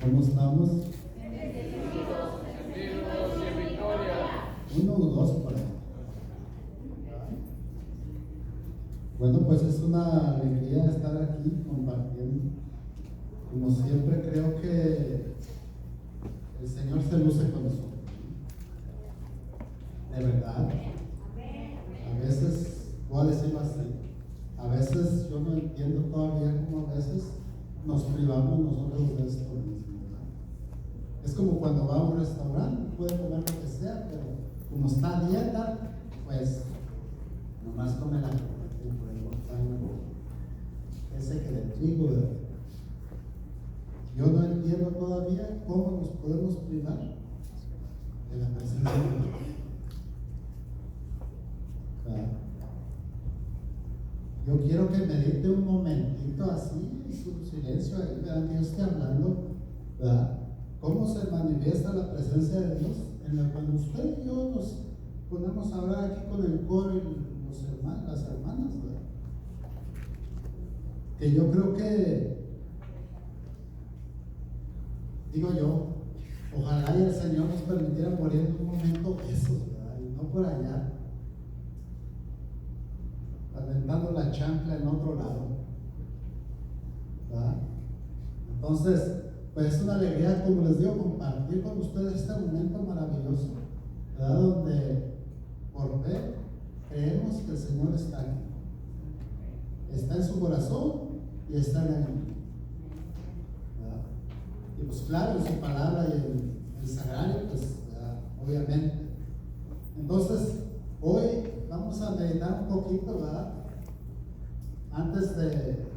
¿Cómo estamos? Bendecidos y en victoria. 1 o 2 por ahí. Bueno, pues es una alegría estar aquí compartiendo. Como siempre, creo que el Señor se luce con nosotros. De verdad. A veces, voy a decirlo así, a veces yo no entiendo todavía cómo a veces nos privamos nosotros de esto mismo, ¿verdad? Es como cuando va a un restaurante, puede comer lo que sea, pero como está a dieta, pues nomás come la ese que de trigo, ¿verdad? Yo no entiendo todavía cómo nos podemos privar de la presencia de Dios. Yo quiero que medite un momentito así, en su silencio, ahí, ¿verdad? Que yo esté hablando, ¿verdad? ¿Cómo se manifiesta la presencia de Dios? Cuando usted y yo nos ponemos a hablar aquí con el coro y los hermanos, las hermanas, ¿verdad? Que yo creo que, digo yo, ojalá y el Señor nos permitiera morir en un momento eso, ¿verdad? Y no por allá, aventando la chancla en otro lado, ¿verdad? Entonces, pues es una alegría, como les digo, compartir con ustedes este momento maravilloso, ¿verdad? Donde por fe creemos que el Señor está aquí, está en su corazón y está en el mundo, ¿verdad? Y pues claro, en su palabra y el sagrario, pues, ¿verdad? Obviamente. Entonces, hoy vamos a meditar un poquito, ¿verdad? Antes de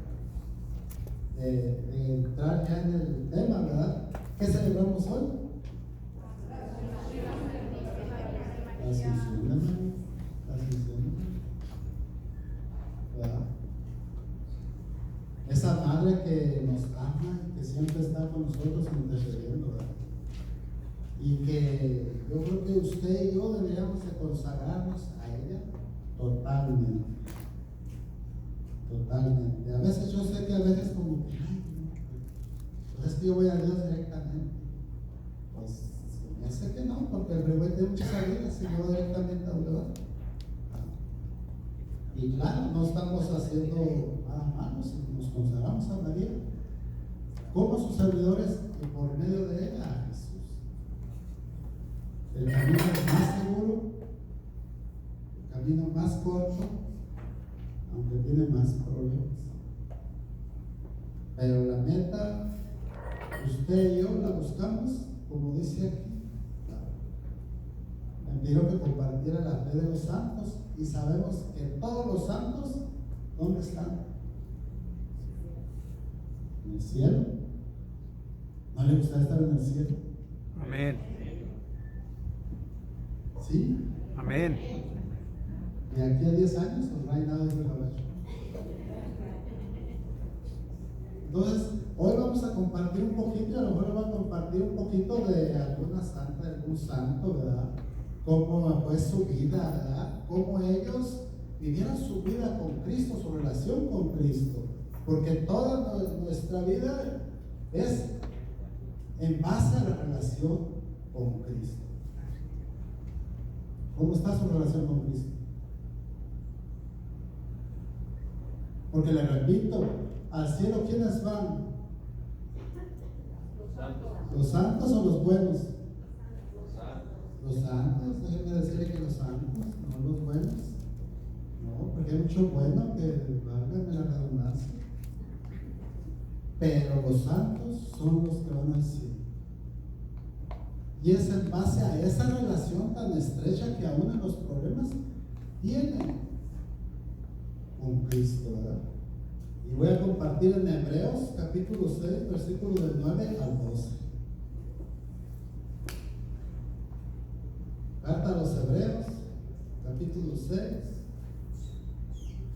entrar ya en el tema, ¿verdad? ¿Qué celebramos hoy? La Asunción, ¿verdad? Esa madre que nos ama y que siempre está con nosotros intercediendo, ¿verdad? Y que yo creo que usted y yo deberíamos de consagrarnos a ella totalmente. Totalmente. A veces yo sé que a veces como que, ay, no, pues es que yo voy a Dios directamente. Pues ya sé que no, porque el rey tiene muchas salidas y yo directamente a Dios. Y claro, no estamos haciendo nada malo si nos consagramos a María como sus servidores y por medio de ella a Jesús. El camino es más seguro, el camino más corto, aunque tiene más problemas. Pero la meta, usted y yo la buscamos, como dice aquí. Me pidió que compartiera la fe de los santos y sabemos que todos los santos, ¿dónde están? En el cielo. ¿No le gusta estar en el cielo? Amén. ¿Sí? Amén. De aquí a 10 años no hay nada de trabajo. Entonces, hoy vamos a compartir un poquito, y a lo mejor vamos a compartir un poquito de alguna santa, de algún santo, ¿verdad? Cómo fue su vida, ¿verdad? Cómo ellos vivieron su vida con Cristo, su relación con Cristo. Porque toda nuestra vida es en base a la relación con Cristo. ¿Cómo está su relación con Cristo? Porque le repito, al cielo, ¿quiénes van? Los santos. ¿Los santos o los buenos? Los santos. Los santos, déjenme decirle que los santos, no los buenos. No, porque hay mucho bueno que válgame la redundancia. Pero los santos son los que van al cielo. Y es en base a esa relación tan estrecha que aún en los problemas tienen con Cristo, ¿verdad? Y voy a compartir en Hebreos capítulo 6, versículos del 9 al 12. Carta a los Hebreos, capítulo 6,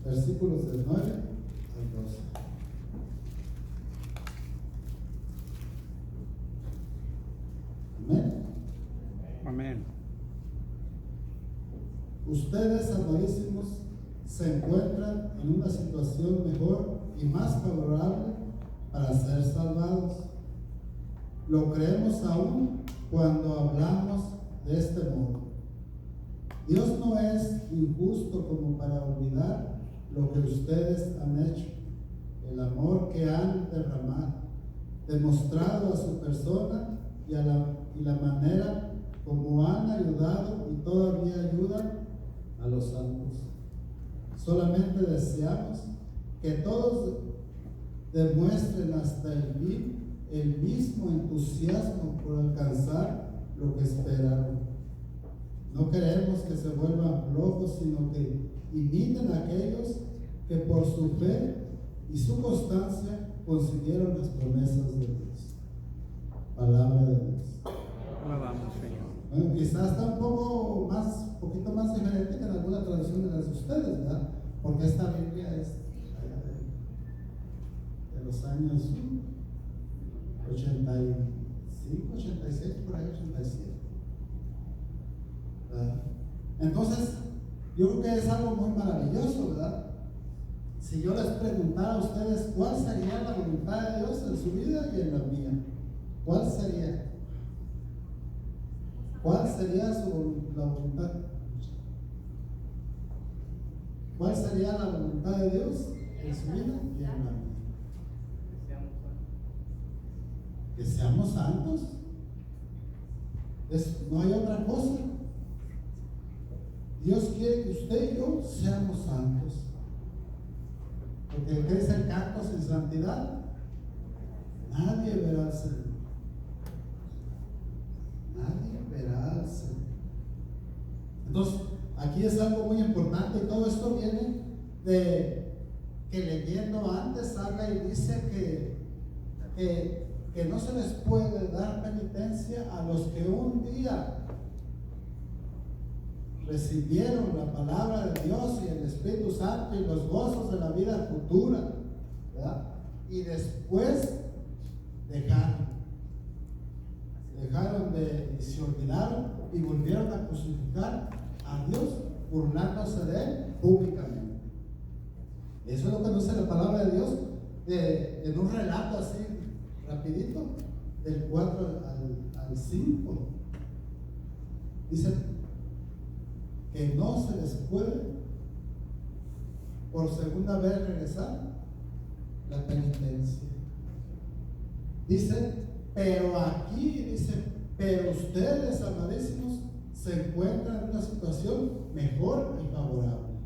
versículos del 9 al 12. Amén. Amén. Ustedes, amarísimos, se encuentran en una situación mejor y más favorable para ser salvados. lo creemos aún cuando hablamos de este modo. Dios no es injusto como para olvidar lo que ustedes han hecho, el amor que han derramado, demostrado a su persona y la manera como han ayudado y todavía ayudan a los santos. Solamente deseamos que todos demuestren hasta el fin el mismo entusiasmo por alcanzar lo que esperaron. No queremos que se vuelvan flojos, sino que imiten a aquellos que por su fe y su constancia consiguieron las promesas de Dios. Palabra de Dios. Alabamos, Señor. Bueno, quizás está poquito más diferente que en alguna traducción de las de ustedes, ¿verdad? Porque esta Biblia es allá de los años 85, 86, por ahí 87. ¿Verdad? Entonces, yo creo que es algo muy maravilloso, ¿verdad? Si yo les preguntara a ustedes cuál sería la voluntad de Dios en su vida y en la mía, ¿cuál sería? ¿Cuál sería la voluntad? ¿Cuál sería la voluntad de Dios en su vida y en la mía? Que seamos santos. No hay otra cosa. Dios quiere que usted y yo seamos santos. Porque ¿qué dice el canto? Sin santidad nadie verá al Señor. Nadie verá al Señor. Entonces, aquí es algo muy importante, y todo esto viene de que leyendo antes habla y dice que no se les puede dar penitencia a los que un día recibieron la palabra de Dios y el Espíritu Santo y los gozos de la vida futura, ¿verdad? Y después y se olvidaron y volvieron a crucificar a Dios, burlándose de Él públicamente. Eso es lo que nos dice la palabra de Dios en un relato así rapidito, del 4 al 5. Dice que no se les puede por segunda vez regresar la penitencia. Dice, pero ustedes, amadísimos, se encuentran en una situación mejor y favorable.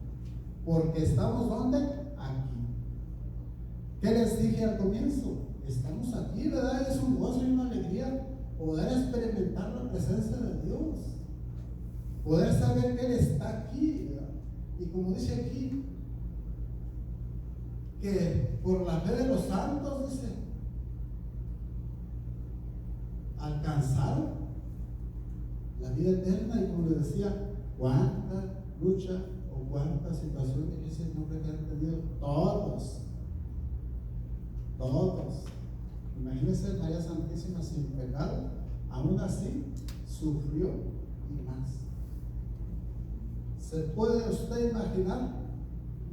Porque estamos ¿dónde? Aquí. ¿Qué les dije al comienzo? Estamos aquí, ¿verdad? Es un gozo y una alegría poder experimentar la presencia de Dios. Poder saber que Él está aquí, ¿verdad? Y como dice aquí, que por la fe de los santos, dice, alcanzaron la vida eterna. Y como les decía, cuánta lucha o cuánta situación difícil no que han tenido todos. Imagínense María Santísima sin pecado, aún así sufrió y más. ¿Se puede usted imaginar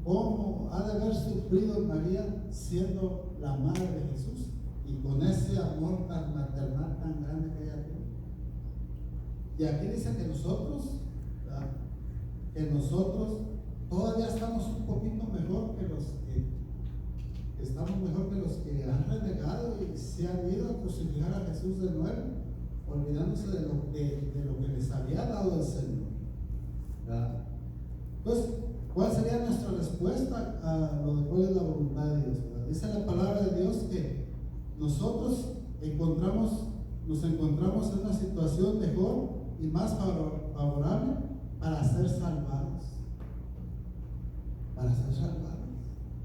cómo ha de haber sufrido María siendo la madre de Jesús y con ese amor tan maternal, tan grande que ella tuvo? Y aquí dice que nosotros todavía estamos un poquito mejor que los que han renegado y se han ido a crucificar a Jesús de nuevo, olvidándose de lo que les había dado el Señor. ¿Verdad? Entonces, ¿cuál sería nuestra respuesta a lo de cuál es la voluntad de Dios? ¿Verdad? Dice la palabra de Dios que nosotros nos encontramos en una situación mejor y más favorable para ser salvados.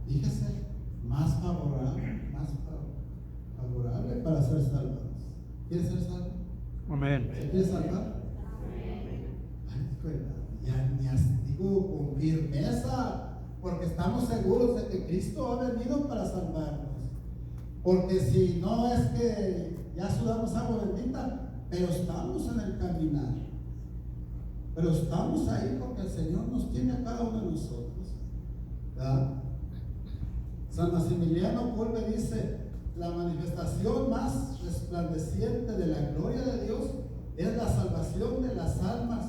Fíjese, más favorable para ser salvados. ¿Quieres ser salvo? Amén. ¿Se quiere salvar? Digo con firmeza, porque estamos seguros de que Cristo ha venido para salvarnos. Porque si no es que ya sudamos agua bendita, pero estamos en el caminar. Pero estamos ahí porque el Señor nos tiene a cada uno de nosotros. ¿Verdad? San Maximiliano Kolbe dice, la manifestación más resplandeciente de la gloria de Dios es la salvación de las almas,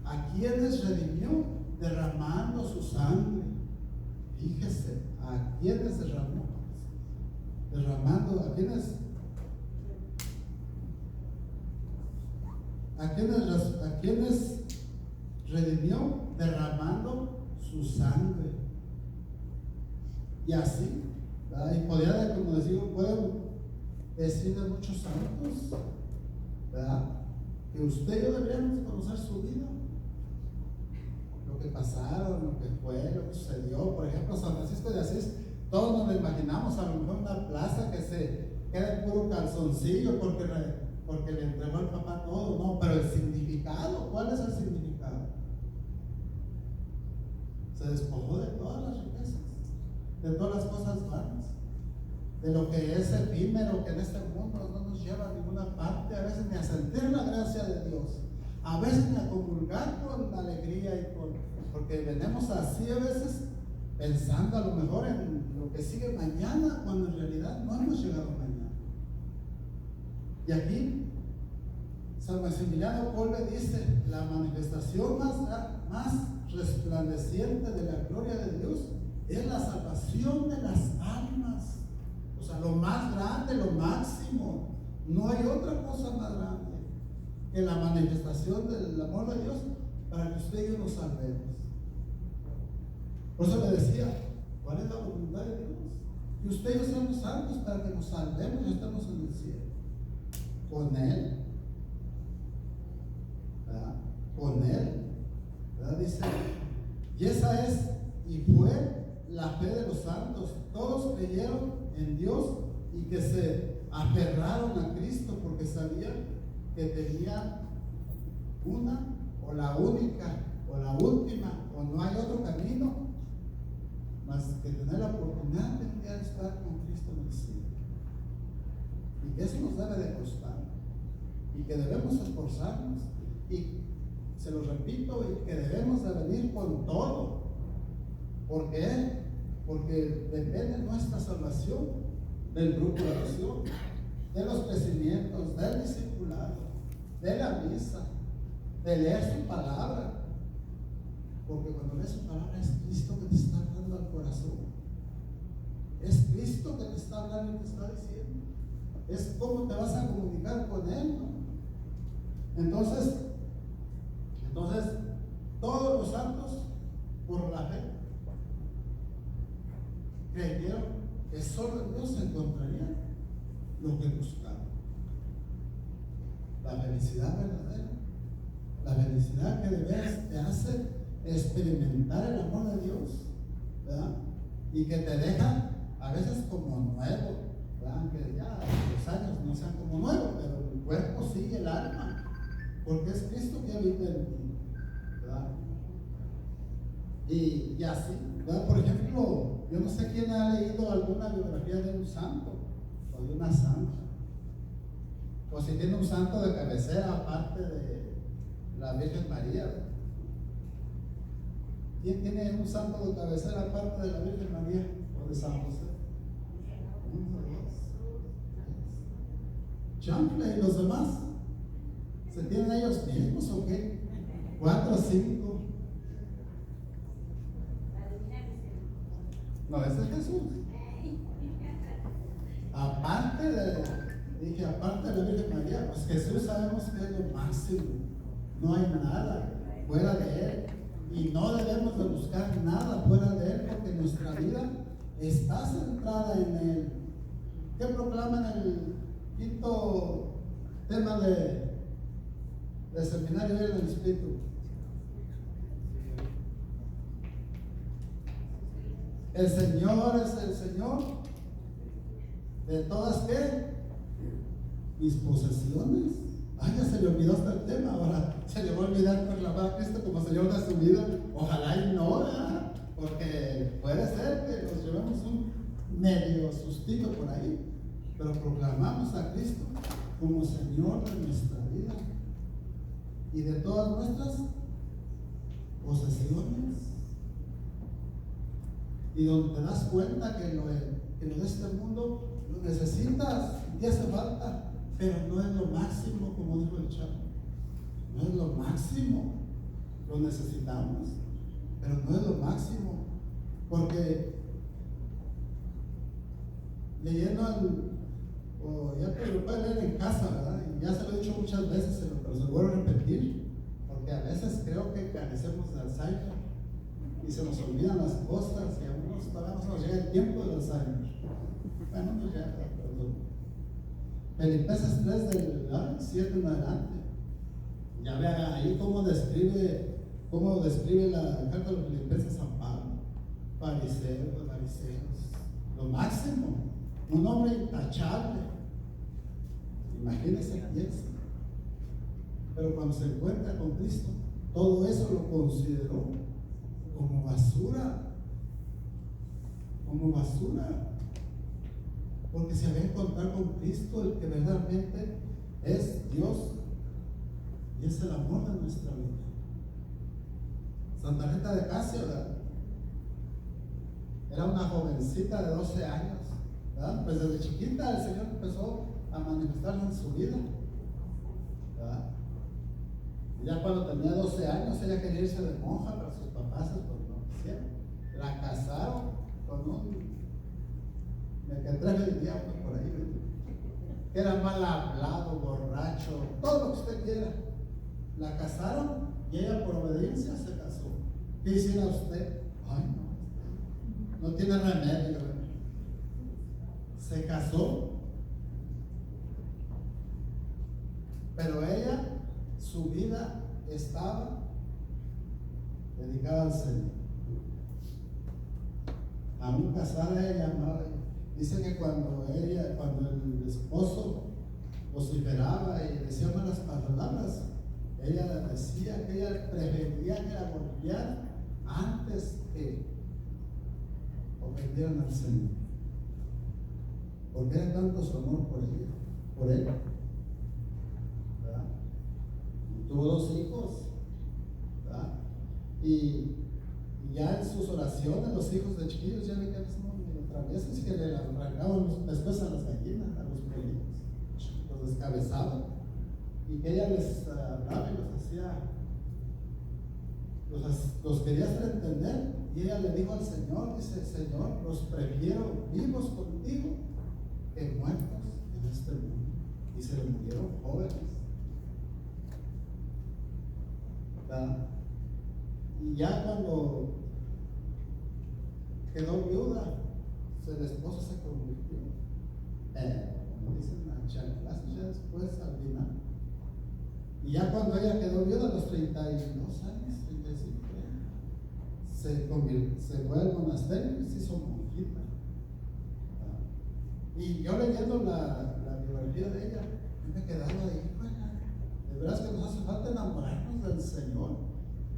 a quienes redimió derramando su sangre. Fíjese, a quienes derramó, a quienes redimió derramando su sangre. Y así, ¿verdad? Y podría, como decimos, puedo decir de muchos santos, ¿verdad? Que usted y yo deberíamos conocer su vida, lo que pasaron, lo que fue, lo que sucedió. Por ejemplo, San Francisco de Asís, todos nos lo imaginamos a lo mejor en una plaza que se queda en puro calzoncillo porque le entregó al papá todo, no, pero el significado, ¿cuál es el significado? Se despojó de todas las riquezas, de todas las cosas vanas, de lo que es efímero, que en este mundo no nos lleva a ninguna parte, a veces ni a sentir la gracia de Dios, a veces ni a comulgar con alegría y porque venimos así a veces pensando a lo mejor en lo que sigue mañana, cuando en realidad no hemos llegado mañana. Y aquí San Maximiliano Kolbe dice: la manifestación más resplandeciente de la gloria de Dios es la salvación de las almas. O sea, lo más grande, lo máximo. No hay otra cosa más grande que la manifestación del amor de Dios para que usted y yo nos salvemos. Por eso le decía, ¿cuál es la voluntad de Dios? Que usted y yo seamos santos para que nos salvemos y estemos en el cielo. Con Él, ¿verdad? Con Él, ¿verdad? Dice, y esa es y fue la fe de los santos. Todos creyeron en Dios y que se aferraron a Cristo porque sabían que tenían una o la única o la última o no hay otro camino más que tener la oportunidad de un día estar con Cristo en el cielo. Y que eso nos debe de costar y que debemos esforzarnos y se lo repito, y que debemos de venir con todo. ¿Por qué? Porque depende nuestra salvación del grupo de oración, de los crecimientos, del discipulado, de la misa, de leer su palabra. Porque cuando lees su palabra es Cristo que te está hablando al corazón. Es Cristo que te está hablando y te está diciendo. Es cómo te vas a comunicar con Él, ¿no? Entonces, todos los santos, por la fe, creyeron que solo en Dios se encontraría lo que buscaban. La felicidad verdadera, la felicidad que de veras te hace experimentar el amor de Dios, ¿verdad? Y que te deja a veces como nuevo, ¿verdad? Que ya los años no sean como nuevos, pero el cuerpo sigue, el alma, porque es Cristo que habita en ti, ¿verdad? Y así, ¿verdad? Por ejemplo, yo no sé quién ha leído alguna biografía de un santo o de una santa, o si tiene un santo de cabecera aparte de la Virgen María. ¿Quién tiene un santo de cabecera aparte de la Virgen María o de San José? Chample, ¿y los demás? ¿Se tienen ellos mismos o qué? 4 o 5. No, ese es Jesús. Aparte de la Virgen María, pues Jesús sabemos que es lo máximo. No hay nada fuera de Él. Y no debemos de buscar nada fuera de Él, porque nuestra vida está centrada en Él. ¿Qué proclama en el quinto tema de seminario del Espíritu? El Señor es el Señor de todas, ¿qué? Mis posesiones. Ay, ya se le olvidó hasta el tema, ahora se le va a olvidar proclamar a Cristo como Señor de su vida. Ojalá y no, ¿verdad? Porque puede ser que nos llevemos un medio sustito por ahí, pero proclamamos a Cristo como Señor de nuestra vida y de todas nuestras posesiones. Y donde te das cuenta que lo de este mundo necesitas, te hace falta, pero no es lo máximo, como dijo el chavo. No es lo máximo. Lo necesitamos, pero no es lo máximo. Porque leyendo o ya lo pueden leer en casa, ¿verdad? Y ya se lo he dicho muchas veces, pero se lo vuelvo a repetir, porque a veces creo que carecemos de Alzheimer y se nos olvidan las cosas y a unos todavía no se nos llega el tiempo del Alzheimer. Bueno, pues ya, perdón. Filipenses 3 del 7 en adelante. Ya vean ahí cómo describe la carta de los Filipenses a San Pablo. Fariseos, lo máximo, un hombre intachable. Imagínense quién es. Pero cuando se encuentra con Cristo, todo eso lo consideró como basura. Como basura. Porque se había encontrado con Cristo, el que verdaderamente es Dios y es el amor de nuestra vida. Santa Rita de Casia, ¿verdad? Era una jovencita de 12 años, ¿verdad? Pues desde chiquita el Señor empezó a manifestarse en su vida, ¿verdad? Y ya cuando tenía 12 años ella quería irse de monja, pero sus papás pues no quisieron. La casaron con un mequetrefe, diría por ahí, ¿verdad? Que era mal hablado, borracho, todo lo que usted quiera. La casaron y ella por obediencia se casó. ¿Qué hiciera usted? Ay, no tiene remedio. Se casó, pero ella, su vida estaba dedicada al Señor. Aún casada ella amaba. Dice que cuando el esposo vociferaba y decía malas palabras, ella decía que ella prefería que la golpearan antes que ofendieran al Señor. Porque era tanto su amor por él, ¿verdad? Y tuvo 2 hijos, ¿verdad? Y ya en sus oraciones, los hijos de chiquillos ya veían medio traviesos y que le arrancaban después a las gallinas, a los pollitos, los descabezaban. Y que ella les hablaba y los hacía, los quería hacer entender. Y ella le dijo al Señor, dice: Señor, los prefiero vivos contigo que muertos en este mundo. Y se le murieron jóvenes, ¿verdad? Y ya cuando quedó viuda, el esposo se convirtió, como dicen, a chanclas, ya después al final. Y ya cuando ella quedó viuda a los 32 años, 35 años, se fue al monasterio y se hizo monjita. Y yo leyendo la biografía de ella, yo me quedaba ahí, de veras que nos hace falta enamorarnos del Señor,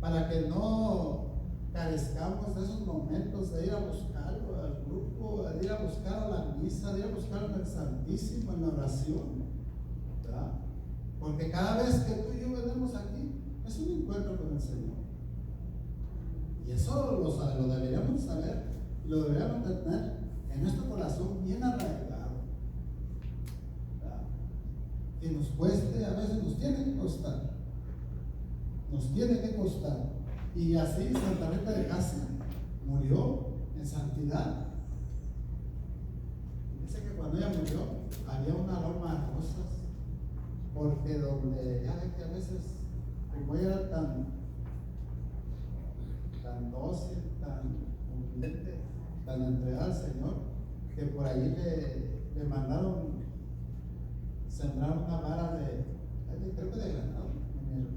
para que no carezcamos de esos momentos de ir a buscarlo al grupo, de ir a buscar a la misa, de ir a buscarlo en el Santísimo, en la oración, ¿verdad? Porque cada vez que tú y yo venimos aquí, es un encuentro con el Señor. Y eso lo deberíamos saber y lo deberíamos tener en nuestro corazón bien arraigado, ¿verdad? Que nos cueste, a veces nos tiene que costar. Nos tiene que costar. Y así Santa Rita de Casia murió en santidad. Dice que cuando ella murió había un aroma a rosas, porque donde ya ve que a veces, como ella era tan dócil, tan humilde, tan entregada al Señor, que por ahí le mandaron sembrar una vara creo que de granado.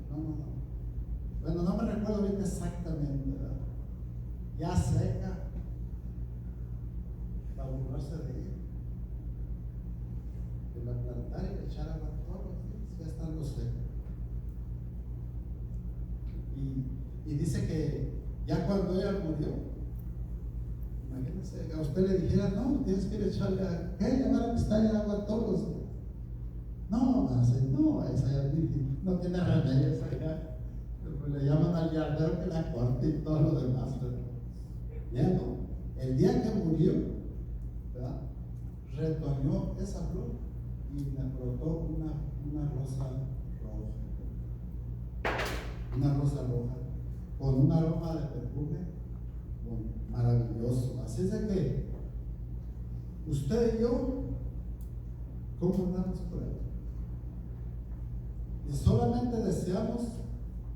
No. Bueno, no me recuerdo ahorita exactamente, ¿verdad? Ya seca, para burlarse de ella. Que la plantara y le echara agua todos los días, ya estando seca. Y dice que ya cuando ella murió, imagínense que a usted le dijera: no, tienes que ir a echarle llevar a pistarle agua todos los días. No, esa ya no tiene remedio, esa ya. Le llaman al yardero que la corte y todo lo demás, ¿verdad? Ya no. El día que murió, ¿verdad?, retoñó esa flor y me brotó una rosa roja. Una rosa roja con un aroma de perfume maravilloso. Así es de que usted y yo, ¿cómo andamos por ahí? Y solamente deseamos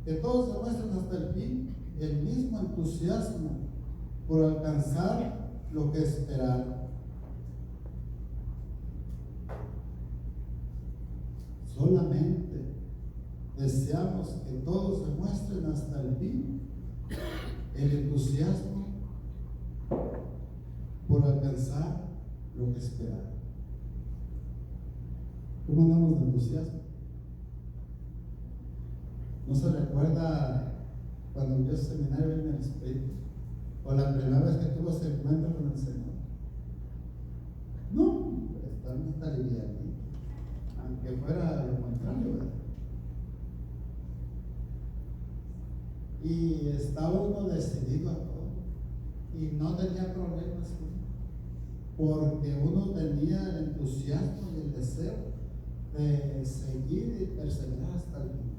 que todos demuestren hasta el fin el mismo entusiasmo por alcanzar lo que esperaron. Solamente deseamos que todos demuestren hasta el fin el entusiasmo por alcanzar lo que esperaron. ¿Cómo andamos de entusiasmo? ¿No se recuerda cuando envió ese seminario en el Espíritu? O la primera vez que tuvo ese encuentro con el Señor. No, está liviano, aunque fuera lo contrario, ¿verdad? Y estaba uno decidido a todo y no tenía problemas, porque uno tenía el entusiasmo y el deseo de seguir y perseverar hasta el fin.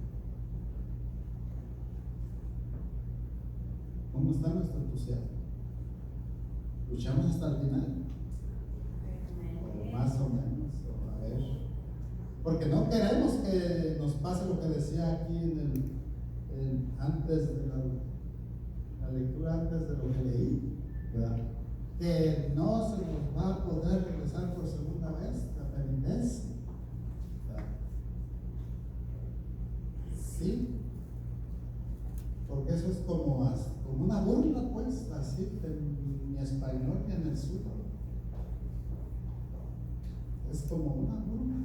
¿Cómo está nuestro entusiasmo? ¿Luchamos hasta el final? O más o menos, o a ver. Porque no queremos que nos pase lo que decía aquí antes de la lectura, antes de lo que leí, ¿verdad? Que no se nos va a poder regresar por segunda vez la penitencia, ¿verdad? Sí, porque eso es como una burla, pues, así en mi español y en el suyo. Es como una burla.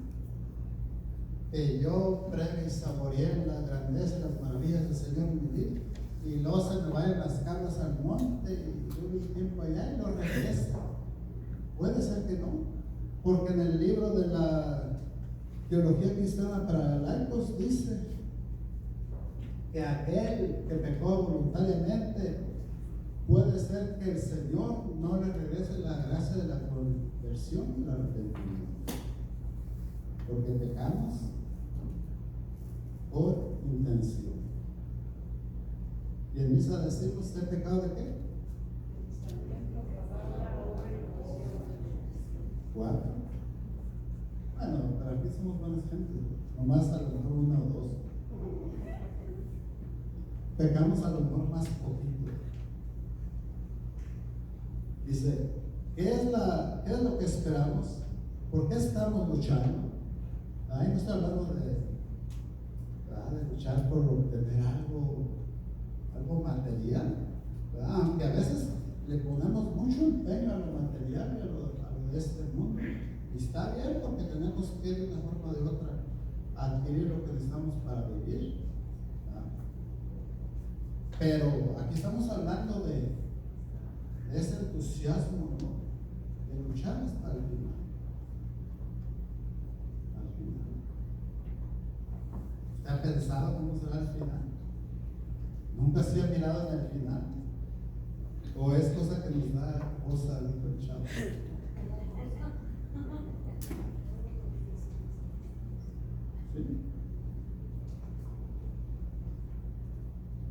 Que yo premie y saboreé la grandeza y las maravillas del Señor en mi vida, y luego se me vayan las cargas al monte y dure un tiempo allá y lo regrese. Puede ser que no, porque en el libro de la Teología Cristiana para Laicos dice que aquel que pecó voluntariamente, puede ser que el Señor no le regrese la gracia de la conversión y el arrepentimiento, porque pecamos por intención. Y en misa decimos, ¿el pecado de qué? 4. Bueno, para aquí somos buenas gente, nomás a lo mejor 1 o 2. Pecamos a lo mejor más poquito. Dice, ¿qué es lo que esperamos? ¿Por qué estamos luchando? Ahí no estoy hablando de luchar por obtener algo material, ¿verdad? Aunque a veces le ponemos mucho empeño a lo material y a lo de este mundo. Y está bien, porque tenemos que de una forma o de otra adquirir lo que necesitamos para vivir, ¿verdad? Pero aquí estamos hablando de ese entusiasmo, ¿no? De luchar hasta el final. ¿Usted ha pensado cómo será el final? ¿Nunca se ha mirado en el final? ¿O es cosa que nos da cosa, dijo el chavo? ¿Sí?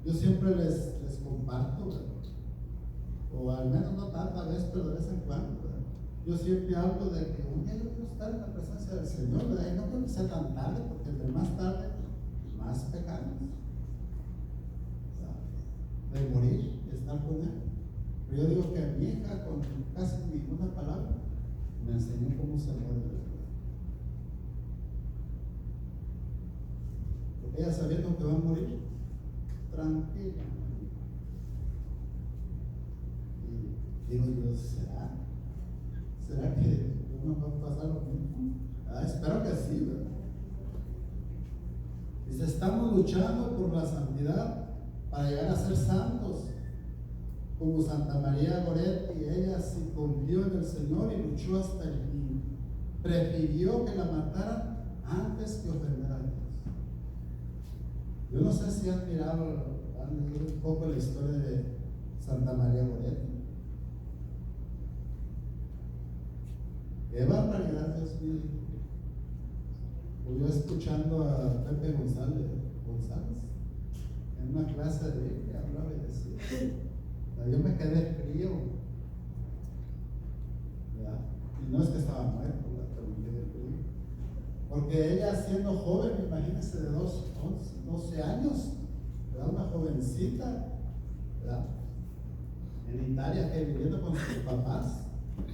Yo siempre les comparto, ¿verdad? O al menos no tanta vez, pero de vez en cuando, ¿verdad? Yo siempre hablo de que un día yo quiero estar en la presencia del Señor, ¿verdad? Y no creo que sea tan tarde, porque entre más tarde, más pecamos, de morir, de estar con Él. Pero yo digo que mi hija, con casi ninguna palabra, me enseñó cómo se muere de verdad. Porque ella, sabiendo que va a morir, tranquila. Y digo yo, ¿será que uno va a pasar lo mismo? Espero que sí, ¿verdad? Dice, estamos luchando por la santidad para llegar a ser santos, como Santa María Goretti. Ella sí confió en el Señor y luchó hasta el fin. Prefirió que la mataran antes que ofender a Dios. Yo no sé si han leído un poco la historia de Santa María Goretti. Qué barbaridad, Dios mío. Pues yo escuchando a Pepe González en una clase de él que hablaba y decía, yo me quedé frío, ¿verdad? Y no es que estaba muerto, ¿verdad? Pero me quedé frío. Porque ella siendo joven, imagínense de 12 años, ¿verdad? Una jovencita, ¿verdad? En Italia, que viviendo con sus papás,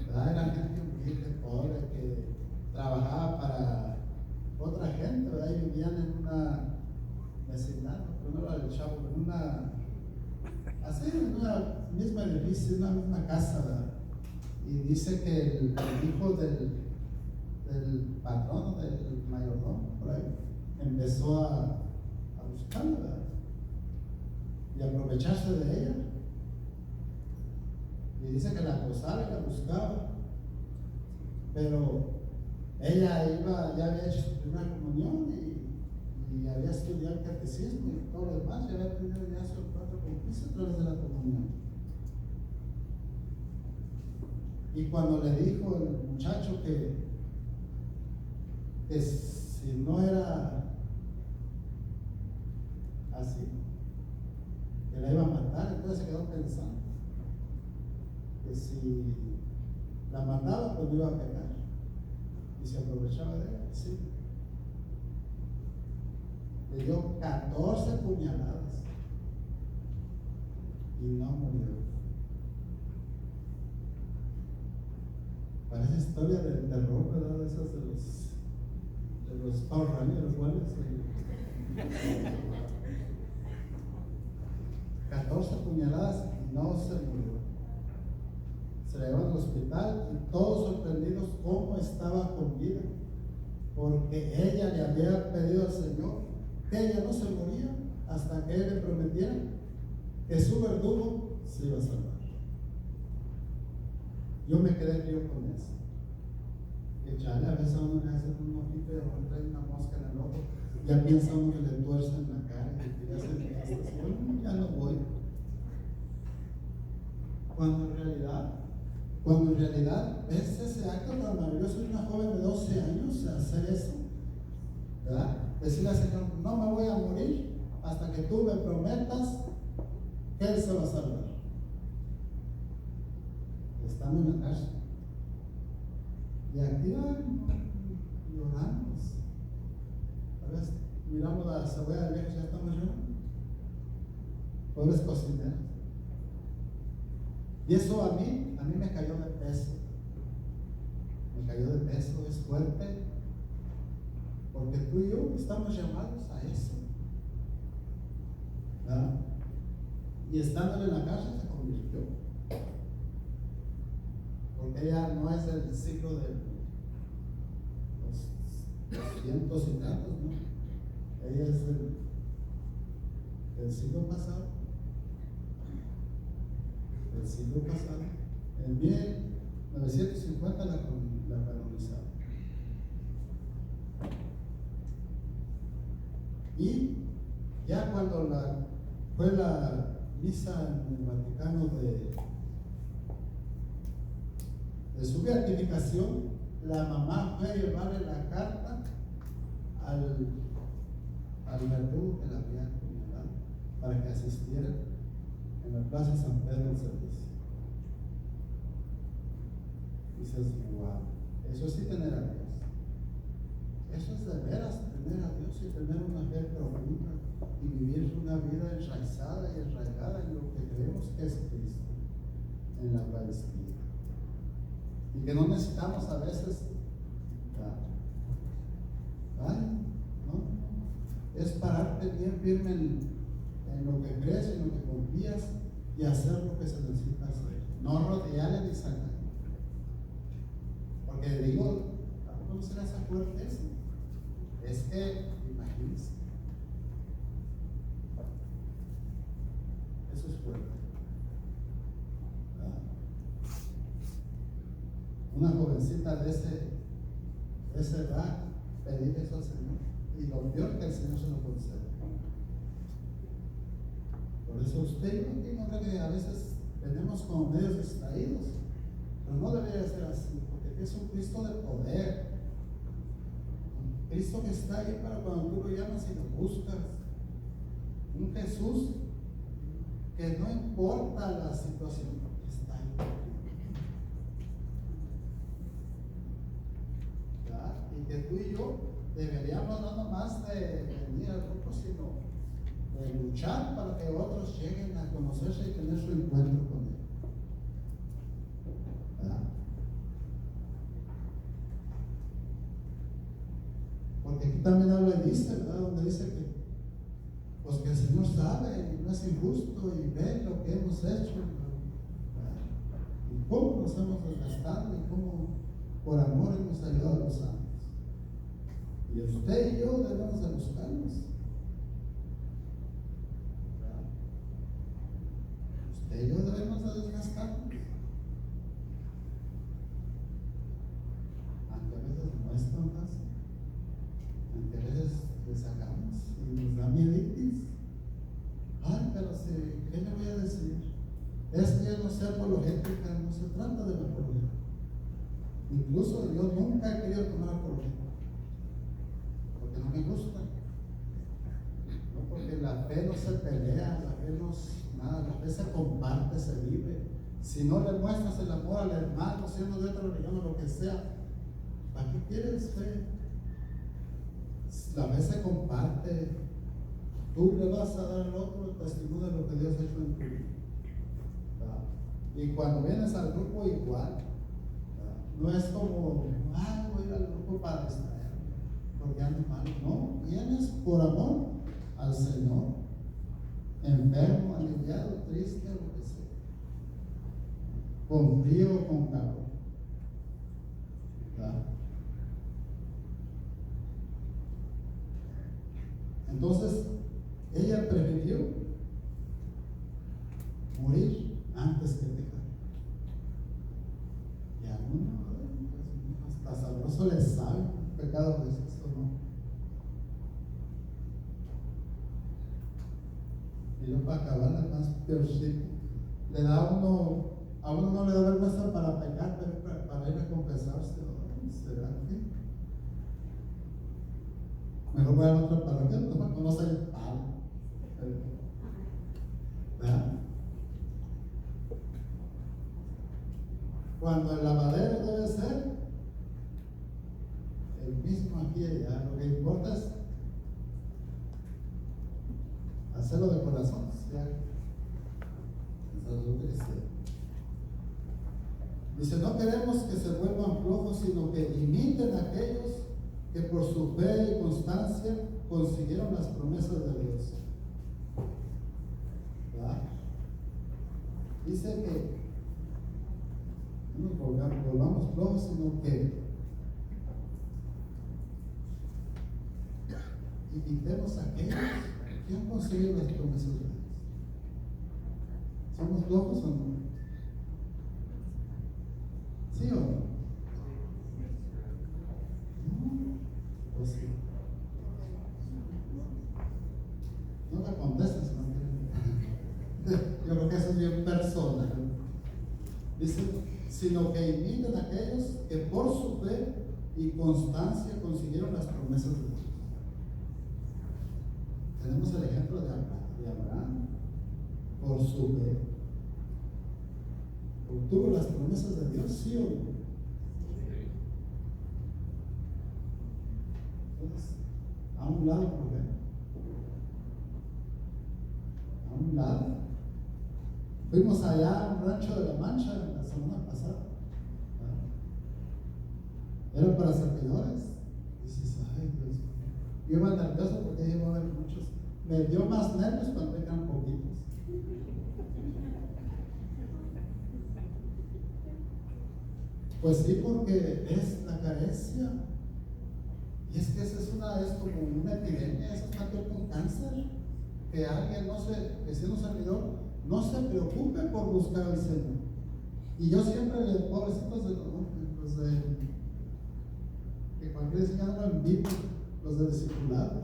¿verdad? Eran gente humilde, pobre, que trabajaba para otra gente, ¿verdad? Y vivían en una vecindad, pero no era el Chavo, en una, así, en una misma edificio, en una misma casa, ¿verdad? Y dice que el hijo del patrón, del mayordomo, por ahí, empezó a buscarla, ¿verdad? Y aprovecharse de ella. Y dice que la acosaba y la buscaba, pero ella ya había hecho su primera comunión y había estudiado el catecismo y todo lo demás, y había tenido ya sus 4 conquistas a través de la comunión. Y cuando le dijo el muchacho que si no era así, que la iba a matar, entonces se quedó pensando que si la mataba, pues no iba a pecar. Y se aprovechaba de ella, sí. Le dio 14 puñaladas y no murió. Parece historia de terror, ¿verdad? De esas de los Power Rangers, los cuales 14 puñaladas y no se murió. Se la llevaron al hospital y todos sorprendidos cómo estaba con vida, porque ella le había pedido al Señor que ella no se moría hasta que Él le prometiera que su verdugo se iba a salvar. Yo me quedé frío con eso. Que chale, a veces a uno le hace un ojito y a lo trae una mosca en el ojo, ya piensa uno que le tuerce en la cara y que ya se me ya no voy. Cuando en realidad es ese acto tan maravilloso de una joven de 12 años hacer eso, ¿verdad? Decirle al Señor, no me voy a morir hasta que tú me prometas que Él se va a salvar. Estando en la cárcel. Y aquí lloramos. A veces miramos la cebolla de viejo, ya estamos llorando. Pobres cocineros. Y eso a mí me cayó de peso. Me cayó de peso, es fuerte. Porque tú y yo estamos llamados a eso, ¿verdad? Y estando en la cárcel se convirtió. Porque ella no es del siglo de los cientos y tantos, ¿no? Ella es del siglo pasado. Del siglo pasado. En 1950 la canonizaron. Y ya cuando fue la misa en el Vaticano de su beatificación, la mamá fue a llevarle la carta al verdugo que la había apuñalado para que asistiera en la plaza San Pedro del servicio. Dices, wow, eso sí tener a Dios. Eso es de veras tener a Dios y tener una fe profunda y vivir una vida enraizada y arraigada en lo que creemos que es Cristo, en la Eucaristía. Y que no necesitamos a veces, ¿no? Es pararte bien firme en lo que crees, en lo que confías y hacer lo que se necesita hacer. No rodearle ni sacar. Porque digo, ¿cómo será esa fuerte eso? Es que, imagínense, eso es fuerte. Una jovencita de esa edad pedir eso al Señor, y lo peor que el Señor se lo concede. Por eso usted y yo que a veces tenemos como medios distraídos, pero no debería ser así, porque que es un Cristo de poder. Un Cristo que está ahí para cuando tú lo llamas y lo buscas. Un Jesús que no importa la situación, está ahí. ¿Verdad? Y que tú y yo deberíamos no nomás de venir al grupo, sino de luchar para que otros lleguen a conocerse y tener su encuentro con Él. ¿Verdad? Porque aquí también habla y dice, ¿verdad? Donde dice que pues que el Señor sabe y no es injusto y ve lo que hemos hecho, ¿verdad? Y cómo nos hemos desgastado y cómo por amor hemos ayudado a los santos. Y usted y yo debemos de buscarnos. ¿Verdad? Usted y yo debemos de desgastarnos. Aunque a veces no es tan fácil. Aunque a veces le sacamos y nos da mieditis. Ay, pero si, ¿qué le voy a decir? Es que yo no sé apologética, no se trata de la apologética. Incluso yo nunca he querido tomar apologética. Porque no me gusta. No, porque la fe no se pelea, la fe no es nada, la fe se comparte, se vive. Si no le muestras el amor al hermano, siendo de otra religión o lo que sea, ¿para qué quieres fe? La fe se comparte. Tú le vas a dar al otro el testimonio de lo que Dios ha hecho en tu vida. ¿Verdad? Y cuando vienes al grupo igual, ¿verdad? No es como, voy a ir al grupo para distraerme, porque ando mal. No, vienes por amor al Señor, enfermo, aliviado, triste, lo que sea, con frío o con calor. ¿Verdad? Entonces, ella prefirió morir antes que pecar. Y a uno, hasta sabroso le sabe un pecado de eso, ¿no? Y yo para acabar más peorcito, le da a uno no le da vergüenza para pecar, pero para ir a confesarse, ¿no? ¿Será que? Mejor voy a la otra parroquia, no me conoce el palo. ¿Verdad? Cuando el lavadero debe ser el mismo aquí y allá, lo que importa es hacerlo de corazón, sea sacerdote que sea. Dice, no queremos que se vuelvan flojos, sino que imiten a aquellos que por su fe y constancia consiguieron las promesas de Dios. ¿Verdad? Dice que no nos volvamos flojos, sino que imitemos a aquellos que han conseguido las promesas de Dios. ¿Somos flojos o no? ¿Sí o no? Pues sí. No me contestes, no. Yo creo que eso es bien personal. Dice, sino que imiten a aquellos que por su fe y constancia consiguieron las promesas de Dios. Tenemos el ejemplo de Abraham, por su fe. ¿Obtuvo las promesas de Dios, sí o no? Entonces, a un lado, ¿por qué? A un lado. Fuimos allá a un rancho de La Mancha la semana pasada. Era para servidores. Dices, ay Dios. Yo iba nervioso porque iba a haber muchos. Me dio más nervios cuando eran poquitos. Pues sí, porque es la carencia. Y es que esa es como una epidemia, eso está peor con cáncer. Que alguien que siendo servidor, no se preocupe por buscar al Señor. Y yo siempre les pobrecitos de los que cualquier enseñanza no en vivo, los de discipulado.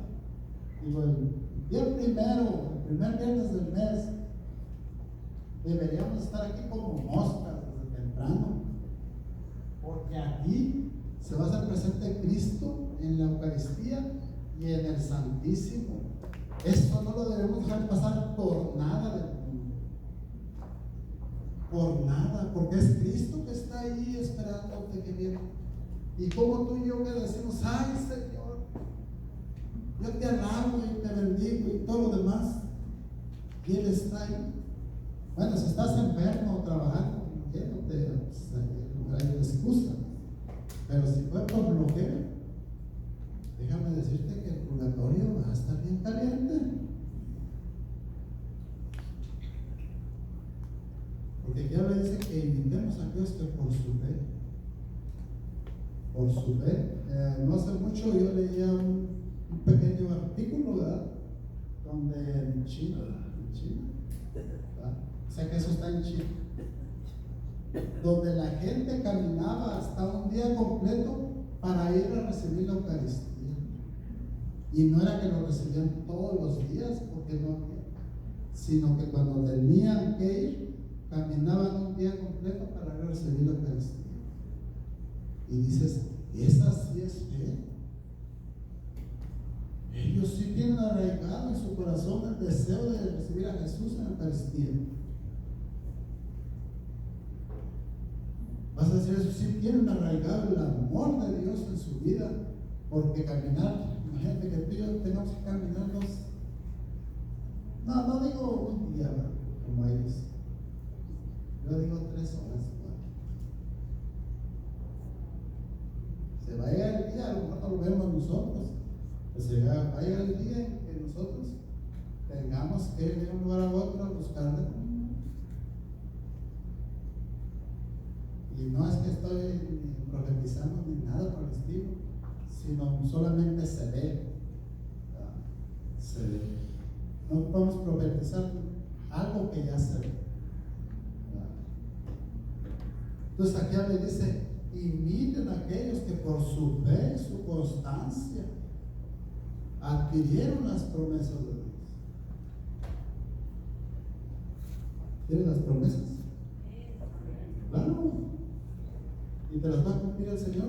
Digo, el primer viernes del mes, deberíamos estar aquí como moscas desde temprano. ¿Por porque aquí se va a hacer presente Cristo en la Eucaristía y en el Santísimo. Esto no lo debemos dejar pasar por nada del mundo. Por nada, porque es Cristo que está ahí esperándote que viene. Y como tú y yo que decimos, ay Señor, yo te alabo y te bendigo y todo lo demás. Y Él está ahí. Bueno, si estás enfermo o trabajando, no hay excusa. Pero si fue por flojera, déjame decirte que el purgatorio va a estar bien caliente. Porque aquí habla dice que invitemos a Dios que por su fe, no hace mucho yo leía un pequeño artículo, ¿verdad? Donde en China, ¿verdad? O sea que eso está en China, donde la gente caminaba hasta un día completo para ir a recibir la Eucaristía. Y no era que lo recibían todos los días, porque no había, sino que cuando tenían que ir, caminaban un día completo para ir a recibir la Eucaristía. Y dices, esa sí es fe. Ellos sí tienen arraigado en su corazón el deseo de recibir a Jesús en la Eucaristía. Vas a decir, eso sí tienen arraigado el amor de Dios en su vida, porque caminar, imagínate que tú y yo tenemos que caminar no digo un día, ¿verdad? Como ellos, yo digo 3 horas. Se va a llegar el día, a lo mejor no lo vemos nosotros, pues va a llegar el día en que nosotros tengamos que ir de un lugar a otro a buscarle. Y no es que estoy ni profetizando ni nada por el estilo, sino solamente se ve. Se ve. No podemos profetizar algo que ya se ve. Entonces aquí le dice, imiten a aquellos que por su fe y su constancia adquirieron las promesas de Dios. ¿Tienes las promesas? Claro. ¿Y te las va a cumplir el Señor?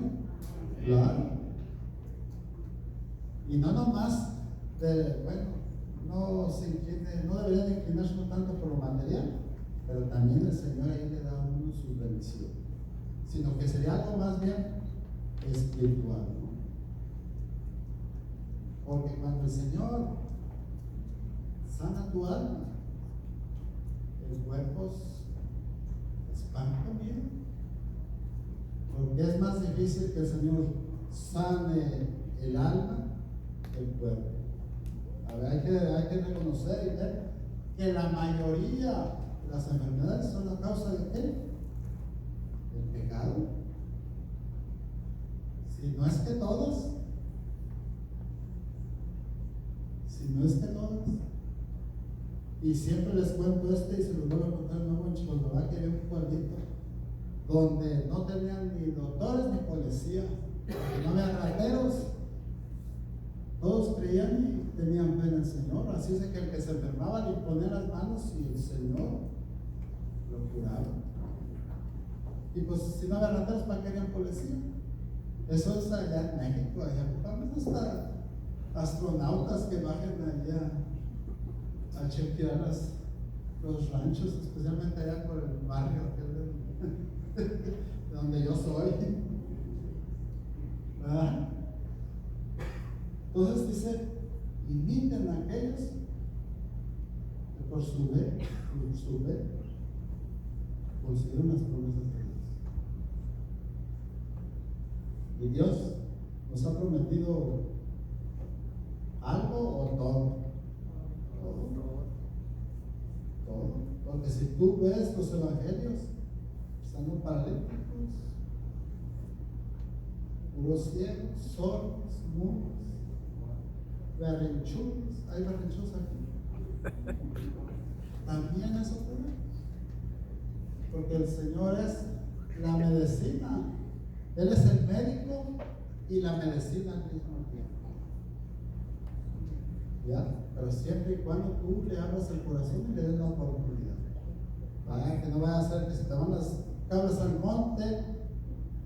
Claro. Y no nomás no debería de inclinarse tanto por lo material, pero también el Señor ahí le da a uno su bendición, sino que sería algo más bien espiritual, ¿no? Porque cuando el Señor sana tu alma, el cuerpo espanta miedo. Porque es más difícil que el Señor sane el alma que el cuerpo. A ver, hay que reconocer y ver que la mayoría de las enfermedades son a causa de ¿qué? El pecado. Si no es que todas, y siempre les cuento y se los voy a contar nuevo en Checoslovaquia, había un pueblito donde no tenían ni doctores ni policía, no había rateros, todos creían y tenían fe en el Señor. Así es de que el que se enfermaba le ponía las manos y el Señor lo curaba. Y pues si no había rateros, ¿para qué querían policía? Eso es allá en México, allá vamos hasta astronautas que bajen allá a chequear los ranchos, especialmente allá por el barrio donde yo soy. ¿Verdad? Entonces dice, imiten a aquellos que por su fe consiguieron las promesas de Dios. Y Dios nos ha prometido algo o todo. Porque si tú ves los evangelios, están los paralíticos, puros ciegos, sordos, mudos, berrinchudos. ¿Hay berrinchudos aquí? También eso ocurre. Porque el Señor es la medicina. Él es el médico y la medicina al mismo tiempo. ¿Ya? Pero siempre y cuando tú le abras el corazón y le des la oportunidad. ¿Vale? Que no vaya a ser que se te van las cabras al monte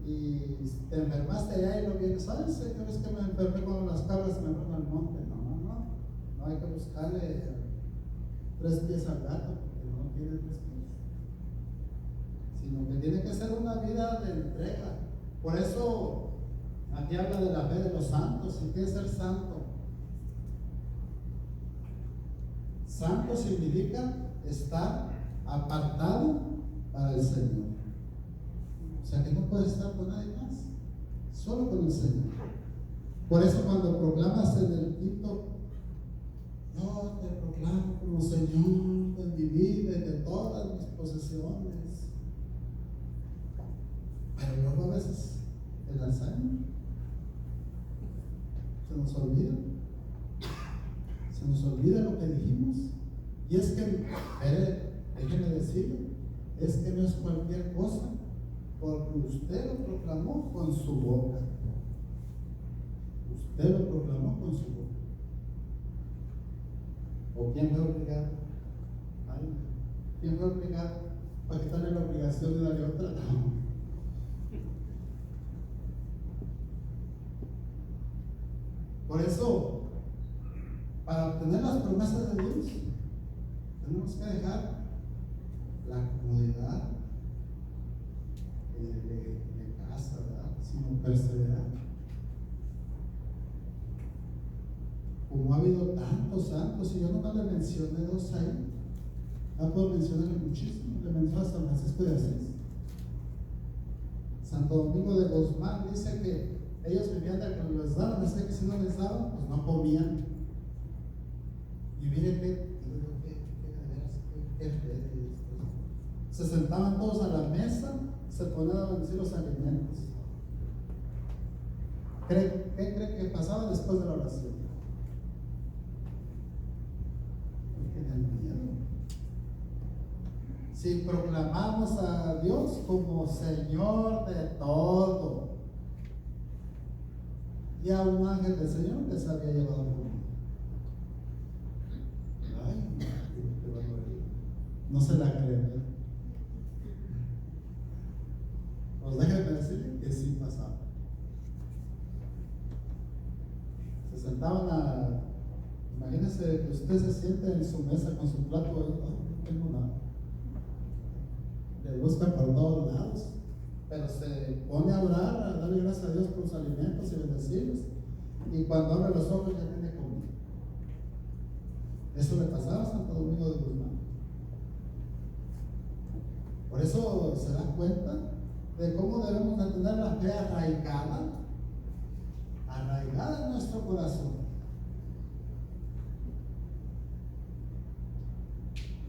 y te enfermaste allá y no vienes, ay Señor, es que me enfermé con las cabras, me fueron al monte. No hay que buscarle 3 pies al gato, porque no tiene 3 pies, sino que tiene que ser una vida de entrega. Por eso aquí habla de la fe de los santos. Si quieres ser santo, santo significa estar apartado para el Señor. O sea que no puedes estar con nadie más, solo con el Señor. Por eso cuando proclamas en el quinto, yo te proclamo como Señor de mi vida y de todas mis posesiones. Pero luego a veces el Alzheimer se nos olvida lo que dijimos. Y es que, déjeme decirle, es que no es cualquier cosa, porque usted lo proclamó con su boca. Usted lo proclamó con su boca. ¿O quién fue obligado? Ay, ¿quién fue obligado? ¿Para quitarle la obligación de darle otra? No. Por eso, para obtener las promesas de Dios, tenemos que dejar la comodidad de casa, ¿verdad? Sino perseverar. Como ha habido tantos santos, y yo no le mencioné 2 ahí, no puedo mencionarle muchísimo. Le mencioné a San Francisco de Asís. Santo Domingo de Guzmán dice que ellos vivían de que les daban, dice que si no les daban, pues no comían. Y mire qué se sentaban todos a la mesa, se ponían a bendecir los alimentos. ¿Qué cree que pasaba después de la oración? Miedo. Si proclamamos a Dios como Señor de todo, y a un ángel del Señor les había llevado por mí. Ay, no se la creen. Pues déjenme decirle que sí pasaba. Se sentaban imagínense que usted se siente en su mesa con su plato, no tengo nada. Le busca por todos lados, pero se pone a orar, a darle gracias a Dios por los alimentos y bendecirlos. Y cuando abre los ojos ya tiene comida. Eso le pasaba a Santo Domingo de Guzmán. Por eso se da cuenta de cómo debemos de tener la fe arraigada en nuestro corazón.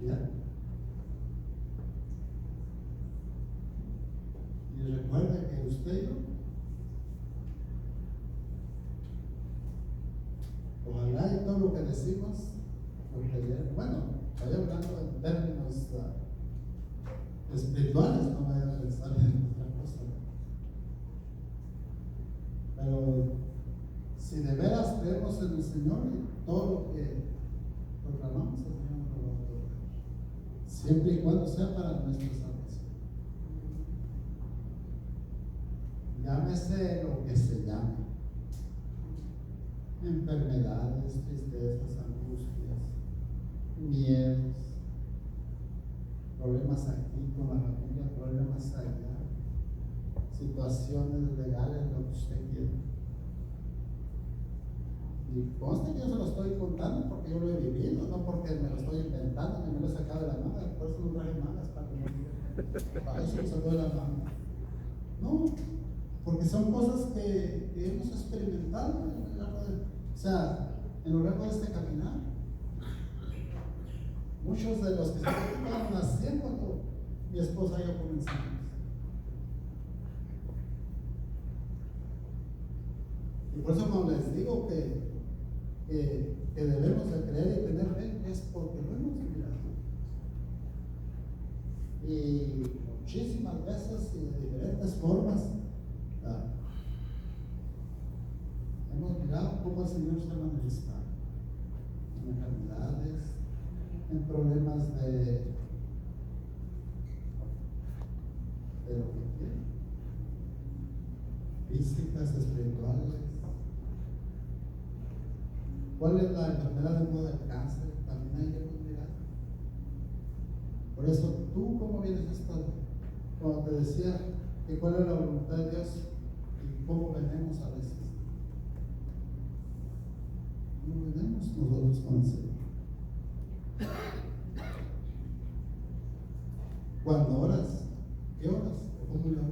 ¿Ya? Y recuerde que usted y yo, ojalá y todo lo que decimos, bueno, estoy hablando en términos espirituales, no vayan a pensar en otra cosa. Pero si de veras creemos en el Señor y todo lo que proclamamos, el Señor nos lo va a otorgar, siempre y cuando sea para nuestra salvación. Llámese lo que se llame: enfermedades, tristezas, angustias, miedos, problemas aquí con la familia, problemas allá, situaciones legales, lo que usted quiera. Y conste que yo se lo estoy contando porque yo lo he vivido, no porque me lo estoy inventando, ni me lo he sacado de la manga. Por eso no traje mangas para que no digan, para eso me sacó de la manga. No, porque son cosas que hemos experimentado en lo largo de este caminar. Muchos de los que se estaban naciendo cuando mi esposa y yo comenzamos. Y por eso cuando les digo que debemos de creer y tener fe, es porque lo hemos mirado. Y muchísimas veces y de diferentes formas hemos mirado cómo el Señor se manifiesta en enfermedades, en problemas de lo que quiera. físicas, espirituales. ¿Cuál es la enfermedad del modo de cáncer? También hay que mirar. Por eso, tú, ¿cómo vienes esta? Cuando te decía que cuál es la voluntad de Dios y cómo venimos a veces. ¿Cómo venimos nosotros con el Señor? Cuando oras, ¿qué oras? ¿Cómo le oras?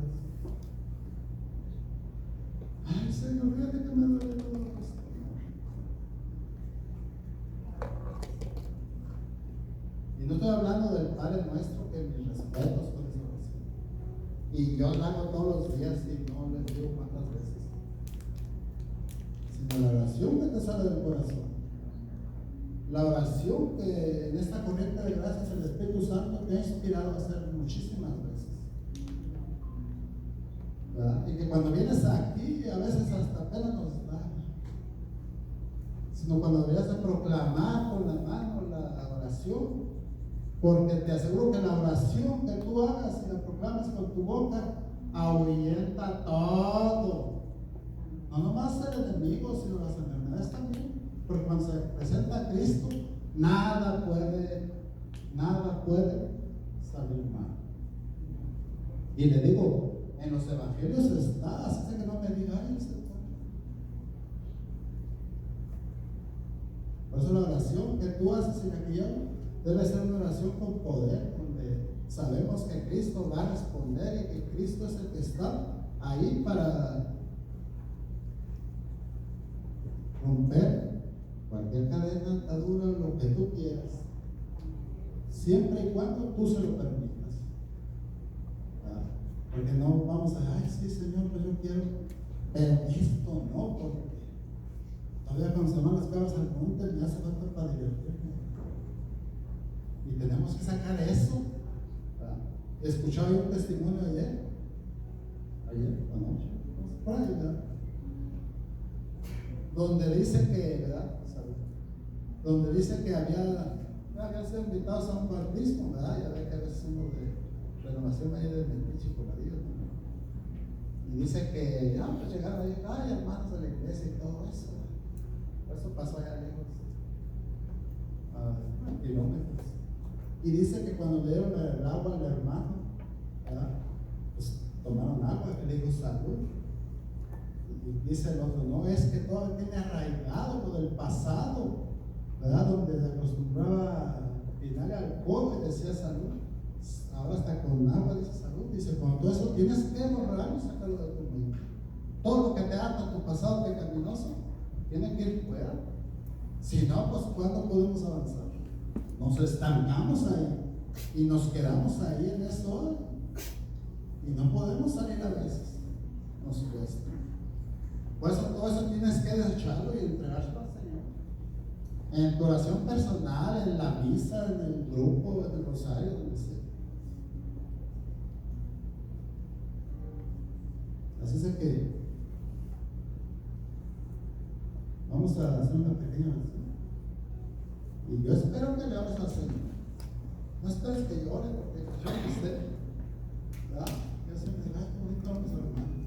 Ay, Señor, fíjate que me duele todo esto. Y no estoy hablando del Padre Nuestro, que mis respetos por esa oración. Y yo la hago todos los días y no les digo cuántas veces. Sino la oración que te sale del corazón. La oración que en esta corriente de gracias el Espíritu Santo te ha inspirado a hacer muchísimas veces. ¿Verdad? Y que cuando vienes aquí, a veces hasta apenas nos da. Sino cuando deberías de proclamar con la mano la oración. Porque te aseguro que la oración que tú hagas y la proclamas con tu boca, ahuyenta todo. No nomás el enemigo, sino las enfermedades también. Porque cuando se presenta Cristo, nada puede salir mal. Y le digo, en los evangelios está, así que no me diga, ay, Señor. Por eso la oración que tú haces y la que yo debe ser una oración con poder, donde sabemos que Cristo va a responder y que Cristo es el que está ahí para romper cualquier cadena, atadura, lo que tú quieras, siempre y cuando tú se lo permitas. Porque no vamos a, ay, sí, Señor, pues yo quiero, pero esto no, porque todavía cuando se van las cabras al monte me hace falta para divertirme. Y tenemos que sacar eso. Escuchaba yo un testimonio ayer o anoche, por ahí, ¿verdad? Donde dice que, ¿verdad? Donde dice que habían sido invitados a un bautismo, ¿verdad? Ya ve que a veces uno de renovación ahí de Metiche por ahí, ¿no? Y dice que ya pues llegaron ahí, ay, hermanos de la iglesia y todo eso. Eso pasó allá lejos, a kilómetros. Y dice que cuando le dieron el agua al hermano, ¿verdad? Pues tomaron agua, que le dijo salud. Y dice el otro, no, es que todo tiene arraigado lo del pasado, ¿verdad? Donde se acostumbraba a tirarle alcohol y decía salud. Ahora está con agua, dice salud. Dice, con todo eso tienes que borrarlo y sacarlo de tu mente. Todo lo que te ata a tu pasado pecaminoso tiene que ir fuera. Si no, pues ¿cuándo podemos avanzar? Nos estancamos ahí y nos quedamos ahí en eso y no podemos salir a veces. Nos cuesta. Por eso todo eso tienes que desecharlo y entregarlo al Señor. En tu oración personal, en la misa, en el grupo, en el rosario, donde sea. Así es que vamos a hacer una pequeña oración. Y yo espero que le ores al Señor. No esperes que llore, porque yo no sé, ¿verdad? Yo siempre digo, ay, qué bonito a mis hermanos.